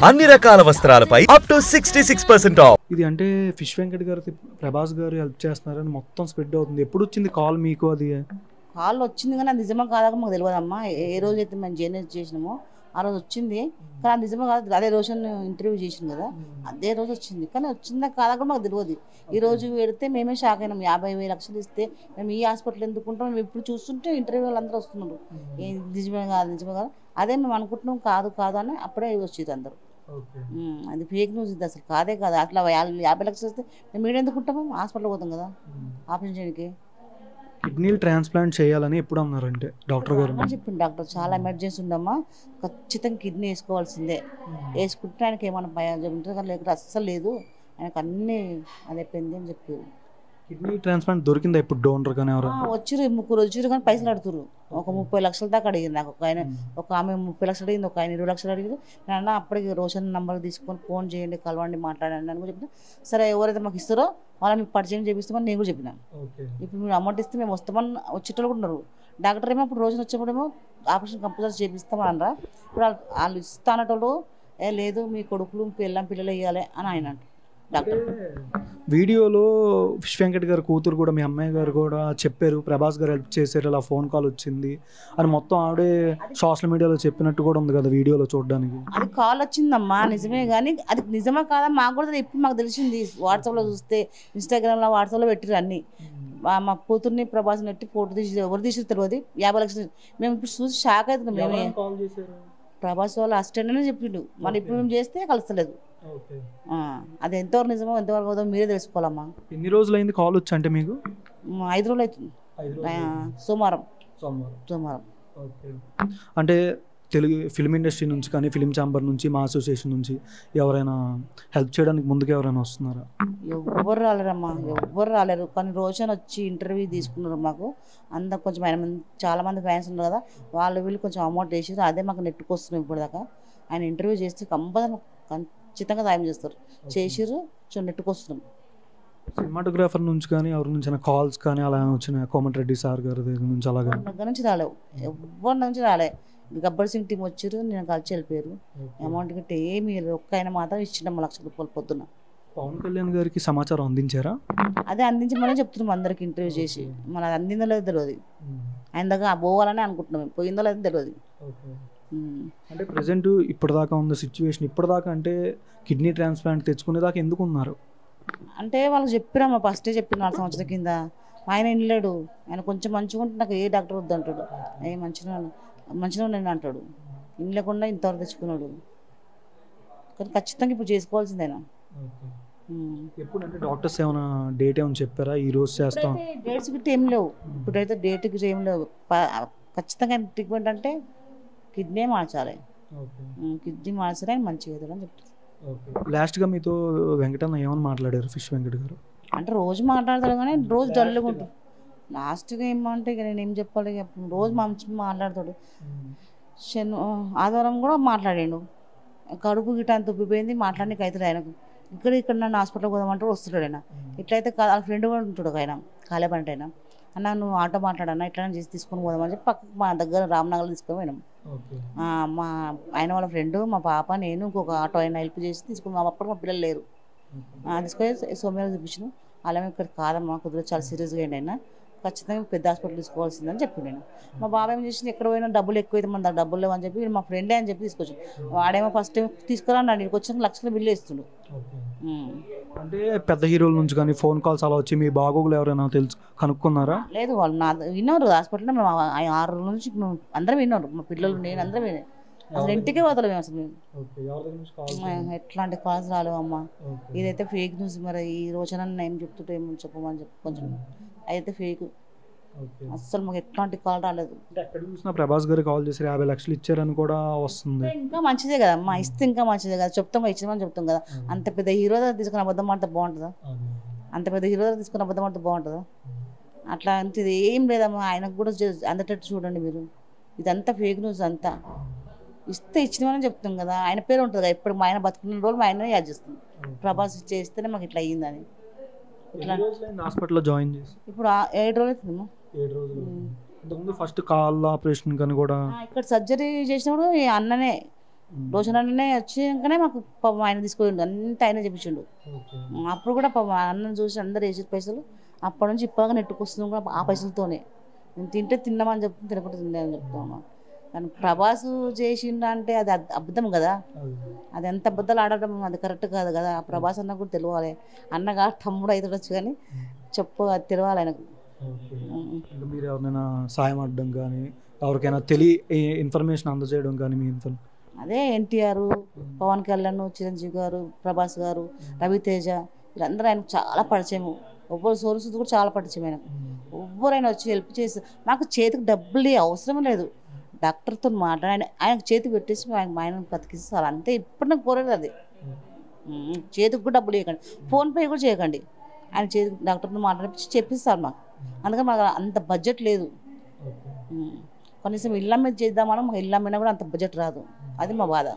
అన్ని రకాల వస్త్రాలపై up to 66% of. ఇది అంటే ఫిష్ వెంకట్ గారు ప్రభాస్ గారు హెల్ప్ చేస్తున్నారని మొత్తం స్ప్రెడ్ అవుతుంది. ఎప్పుడు వచ్చింది కాల్ మీకు? అది కాల్ వచ్చింది కానీ అది నిజమా కాదా మాకు తెలియదమ్మా. ఏ రోజైతే మేము జర్నలిస్ట్ చేసినామో ఆ రోజు వచ్చింది, కానీ అది నిజమా కాదు. అదే రోజు ఇంటర్వ్యూ చేసింది కదా, అదే రోజు వచ్చింది. కానీ వచ్చిందా కాదా కూడా మాకు తెలియదు. ఈ రోజు పెడితే మేమే షాక్ అయినాం. 50,000 లక్షలు ఇస్తే మేము ఈ హాస్పిటల్ ఎందుకుంటాం, మేము ఇప్పుడు చూస్తుంటే ఇంటర్వ్యూలు అందరూ వస్తున్నారు. నిజమే కాదు నిజమే కాదు, అదే మేము అనుకుంటున్నాం కాదు కాదు అని అప్పుడే వచ్చేది అందరూ. అది ఫేక్ న్యూస్, ఇది అసలు కాదే కాదు. అట్లా 50 లక్షలు ఇస్తే మేము మీరు ఎందుకుంటాము, హాస్పిటల్ పోతాం కదా ఆపరేషన్ చేయడానికి. కిడ్నీలు ట్రాన్స్ప్లాంట్ చేయాలని ఎప్పుడు అన్నారంటే డాక్టర్ గారు? చెప్పింది డాక్టర్, చాలా ఎమర్జెన్సీ ఉండమ్మా, ఖచ్చితంగా కిడ్నీ వేసుకోవాల్సిందే, వేసుకుంటే ఆయనకి ఏమైనా భయం ఉంటుంది కానీ లేకపోతే అస్సలు లేదు, ఆయనకు అన్నీ అది అయిపోయింది అని చెప్పారు. కిడ్నీ ట్రాన్స్ప్లాంట్ దొరికిందా ఇప్పుడు డోనర్ కానీ? ఎవరు వచ్చిరు, 3 వచ్చిరు కానీ పైసలు అడుగుతారు. ఒక 30 లక్షల దాకా అడిగింది నాకు ఒక ఆయన. ఒక ఆమె 30 లక్షలు అడిగింది, ఒక ఆయన 20 లక్షలు అడిగింది. నేను అప్పటికి రోషన్ నెంబర్ తీసుకొని ఫోన్ చేయండి, కలవండి, మాట్లాడండి అని కూడా చెప్పిన. సరే ఎవరైతే మాకు ఇస్తారో వాళ్ళని మీకు పరిచయం చేపిస్తామని నేను కూడా చెప్పిన. ఇప్పుడు మీరు అమౌంట్ ఇస్తే మేము వస్తామని వచ్చేటోళ్ళు కూడా ఉన్నారు. డాక్టర్ ఏమో ఇప్పుడు రోజున వచ్చేప్పుడేమో ఆపరేషన్ కంపల్సరీ చేపిస్తామని అనరా. ఇప్పుడు వాళ్ళు ఇస్తానటోళ్ళు లేదు మీ కొడుకులు పిల్లలు ఇవ్వాలి అని ఆయన అంటారు డాక్టర్. వీడియోలో ఫిష్ వెంకట్ గారు కూతురు కూడా, మీ అమ్మాయి గారు కూడా చెప్పారు ప్రభాస్ గారు హెల్ప్ చేశారు, ఇలా ఫోన్ కాల్ వచ్చింది అని మొత్తం ఆవిడే సోషల్ మీడియాలో చెప్పినట్టు కూడా ఉంది కదా వీడియోలో చూడడానికి. అది కాల్ వచ్చిందమ్మా నిజమే, కానీ అది నిజమా కాదా మాకు కూడా ఇప్పుడు మాకు తెలిసింది. వాట్సాప్లో చూస్తే, ఇన్స్టాగ్రామ్లో వాట్సాప్లో పెట్టిరు అన్నీ. మా కూతుర్ని ప్రభాస్ నెట్టి ఫోటో తీసి ఎవరు తీసి తెలియదు. 50 లక్షలు మేము ఇప్పుడు చూసి షాక్ అవుతున్నాం. మేమే ప్రభాస్ వాళ్ళ అసిస్టెంట్ అనే చెప్పిండు, మళ్ళీ ఇప్పుడు మేము చేస్తే కలుస్తలేదు. అది ఎంతవరకు నిజమో ఎంతవరకు అవుతుందో మీరే తెలుసుకోవాలమ్మా. ఎన్ని రోజులు అయింది కాల్ వచ్చి? అంటే మీకు 5 రోజులు అవుతుంది, సోమవారం. అంటే తెలుగు ఫిల్మ్ ఇండస్ట్రీ నుంచి కానీ, ఫిల్మ్ ఛాంబర్ నుంచి, మా అసోసియేషన్ నుంచి ఎవరైనా హెల్ప్ చేయడానికి ముందుకు ఎవరైనా వస్తున్నారా? ఎవ్వరు రాలేరమ్మా, ఎవ్వరు రాలేరు. కానీ రోషన్ వచ్చి ఇంటర్వ్యూ తీసుకున్నారు మాకు. అందరు కొంచెం ఆయన చాలా మంది ఫ్యాన్స్ ఉన్నారు కదా, వాళ్ళు వీళ్ళు కొంచెం అమౌంట్ వేసారు, అదే మాకు నెట్టుకొస్తున్నాం ఇప్పుడు దాకా. ఆయన ఇంటర్వ్యూ చేస్తే ఖచ్చితంగా సాయం చేస్తారు, చేసిర్రు నెట్టుకొస్తున్నాం. సినిమాటోగ్రాఫర్ నుంచి కానీ ఎవరి నుంచి కాల్స్ కానీ అలా వచ్చిన? కోమటిరెడ్డి సార్ గారి దగ్గర నుంచి అలాగే దగ్గర నుంచి రాలేవు, ఎవరి నుంచి రాలే. గబ్బర్ సింగ్ టీం వచ్చారు, నేను కలిసి వెళ్ళిపోయారు. అమౌంట్ గట్టి ఏమి ఒక్క ఆయన మాత్రం ఇచ్చిన 1 లక్ష రూపాయలు పొద్దున్న. పవన్ కళ్యాణ్ గారికి సమాచారం అందించారా? అదే అందించమని చెప్తున్నాం అందరికి ఇంటర్వ్యూ చేసి. మన అది అందిందో లేదో తెలియదు, ఆయన దగ్గర పోవాలని అనుకుంటున్నాం, పోయిందో లేదో తెలియదు. అంటే ప్రజెంట్ ఇప్పటిదాకా ఉన్న సిచ్యువేషన్, ఇప్పటిదాకా అంటే కిడ్నీ ట్రాన్స్ప్లాంట్ తెచ్చుకునేదాకా ఎందుకు ఉన్నారు అంటే వాళ్ళకి చెప్పిరామా, ఫస్టే చెప్పిన 4 సంవత్సరాల కింద. ఆయన వినలేడు, ఆయన కొంచెం మంచిగా ఉంటే నాకు ఏ డాక్టర్ వద్దు అంటాడు, మంచిగా నేను అంటాడు. వినలేకుండా ఇంతవరకు తెచ్చుకున్నాడు. కానీ ఖచ్చితంగా ఇప్పుడు చేసుకోవాల్సింది ఆయన. ఎప్పుడు అంటే డాక్టర్స్ ఏమైనా డేట్ ఏమైనా చెప్పారా ఈ రోజు చేస్తాం? డేట్స్ గిట్ట ఏం లేవు, ఇప్పుడైతే డేట్ గిట్ట ఏం లేవు. ఖచ్చితంగా ట్రీట్మెంట్ అంటే కిడ్నీ మార్చాలి, కిడ్నీ మార్చాలి అని మంచిగా అవుతాడు అని చెప్తారు. లాస్ట్గా మీతో వెంకటన్న ఏమని మాట్లాడారు ఫిష్ వెంకట్ గారు? అంటే రోజు మాట్లాడతాడు కానీ రోజు డల్గా ఉంటుంది. లాస్ట్గా ఏమంటే ఇక నేను ఏం చెప్పాలి, రోజు మంచిగా మాట్లాడతాడు. ఆదివారం కూడా మాట్లాడాడు, కడుపు గిట్ట అంత ఉబ్బిపోయింది, మాట్లాడడానికి అవుతుంది ఆయనకు. ఇక్కడ నన్ను హాస్పిటల్కి పోదామంటే వస్తున్నాడు ఆయన. ఇట్లయితే వాళ్ళ ఫ్రెండ్ కూడా ఉంటాడు ఆయన, కాలేపంట ఆయన. అన్న నువ్వు ఆటో మాట్లాడన్నా ఇట్లా చేసి తీసుకొని పోదామని చెప్పి పక్కకు మా దగ్గర రామ్నగర్లో తీసుకొని పోయినాం. మా ఆయన వాళ్ళ ఫ్రెండ్, మా పాప, నేను ఇంకొక ఆటో ఆయన హెల్ప్ చేసి తీసుకుని, అప్పుడు మా పిల్లలు లేరు, తీసుకొని సోమవారం చూపించాను. అలాగే ఇక్కడ కాదమ్మా కుదిరి చాలా సీరియస్గా అయింది ఆయన, ఖచ్చితంగా పెద్ద హాస్పిటల్ తీసుకోవాల్సిందని చెప్పి నేను. మా బాబాయ్ ఏం చేసింది, ఎక్కడ పోయినా డబ్బులు ఎక్కువైతే మన డబ్బులు లేవని చెప్పి మా ఫ్రెండే అని చెప్పి తీసుకొచ్చాను. వాడేమో ఫస్ట్ టైం తీసుకురా అన్నాడు, ఇక్కడికి వచ్చిన లక్షల బిల్లు వేస్తుండు. అంటే పెద్ద హీరోల నుంచి కానీ ఫోన్ కాల్స్ అలా వచ్చి మీ బాగోగులు ఎవరైనా తెలుసు కనుక్కున్నారా? లేదు, వాళ్ళు నా విన్నారు హాస్పిటల్లో. మేము 6 రోజుల నుంచి అందరం విన్నారు, మా పిల్లలు నేను అందరం వినే. అసలు ఇంటికే పోతలేము మేము అసలు. ఎట్లాంటి కాల్స్ రాలేవు అమ్మా. ఇదైతే ఫేక్ న్యూస్. మరి ఈ రోజున ఏం చెప్తుంటే ఏమో చెప్పమని చెప్పి కొంచెం అయితే ఫేక్, అసలు మాకు ఎట్లాంటి కాల్ రాలేదు. ఎక్కడ చూసినా ప్రభాస్ గారు కాల్ చేసి 50 లక్షలు ఇచ్చారని కూడా వస్తుంది. ఇంకా మంచిదే కదా అమ్మా, ఇస్తే ఇంకా మంచిదే కదా, చెప్తాం ఇచ్చామని చెప్తాం కదా. అంత పెద్ద హీరో దగ్గర తీసుకుని అబద్ధం ఆడితే బాగుంటుందా? అంత పెద్ద హీరో దగ్గర తీసుకుని అబద్ధం ఆడితే బాగుంటుందా? అట్లా అంతే ఏం లేదమ్మా. ఆయనకు కూడా అందటట్టు చూడండి మీరు, ఇదంతా ఫేక్ న్యూస్ అంతా. ఇస్తే ఇచ్చినమని చెప్తాం కదా, ఆయన పేరు ఉంటుంది కదా. ఇప్పుడు మా ఆయన బతుకున్న రోజులు మా ఆయననే యాడ్ చేస్తాం, ప్రభాస్ చేస్తేనే మాకు ఇట్లా అయ్యిందని. హాస్పిటల్లో జాయిన్ చేసి ఇప్పుడు 7 రోజులు అవుతుందమ్మా. 7 రోజులు. ఫస్ట్ కాల్ ఆపరేషన్ కానీ కూడా ఇక్కడ సర్జరీ చేసినప్పుడు అన్ననే రోషన్ అన్ననే వచ్చినాకనే మాకు పాపం ఆయన తీసుకుపోయిండు, అంతా ఆయన చెప్పించిండు. అప్పుడు కూడా పాపం అన్నం చూసి అందరు వేసి పైసలు అప్పటి నుంచి ఇప్పటిగా నెట్టుకొస్తుంది కూడా ఆ పైసలతోనే. నేను తింటే తిన్నామని చెప్తాను, తినకుండా తిందని చెప్తాను. కానీ ప్రభాస్ చేసిండు అంటే అది అబద్ధం కదా, అది ఎంత అబద్ధాలు ఆడడం అది కరెక్ట్ కాదు కదా. ఆ ప్రభాస్ అన్న కూడా తెలియాలి, అన్నగా తమ్ముడు అవుతుండొచ్చు కానీ అది తెలియాలి ఆయనకు. మీరు ఎవరినైనా సాయం అడ్డం కానీ ఎవరికైనా ఇన్ఫర్మేషన్ అందజేయడం కానీ మీ అదే ఎన్టీఆర్, పవన్ కళ్యాణ్, చిరంజీవి గారు, ప్రభాస్ గారు, రవితేజ వీళ్ళందరూ ఆయనకు చాలా పరిచయము. ఒవ్వరు సోర్స్ కూడా చాలా పరిచయం ఆయనకు. ఎవ్వరైనా వచ్చి హెల్ప్ చేసి మాకు చేతికి డబ్బులు అవసరం లేదు, డాక్టర్తో మాట్లాడి ఆయనకు చేతికి పెట్టేసి ఆయనకు బతికిస్తారు అంతే. ఇప్పుడు నాకు కోరలేదు అది, చేతికి కూడా డబ్బులు ఇవ్వకండి, ఫోన్పే కూడా చేయకండి, ఆయన చేతికి డాక్టర్తో మాట్లాడి చెప్పిస్తారు మాకు. అందుకని మాకు అంత బడ్జెట్ లేదు. కనీసం ఇళ్ళ మీద చేద్దామని మాకు ఇళ్ళ మీద కూడా అంత బడ్జెట్ రాదు, అది మా బాధ.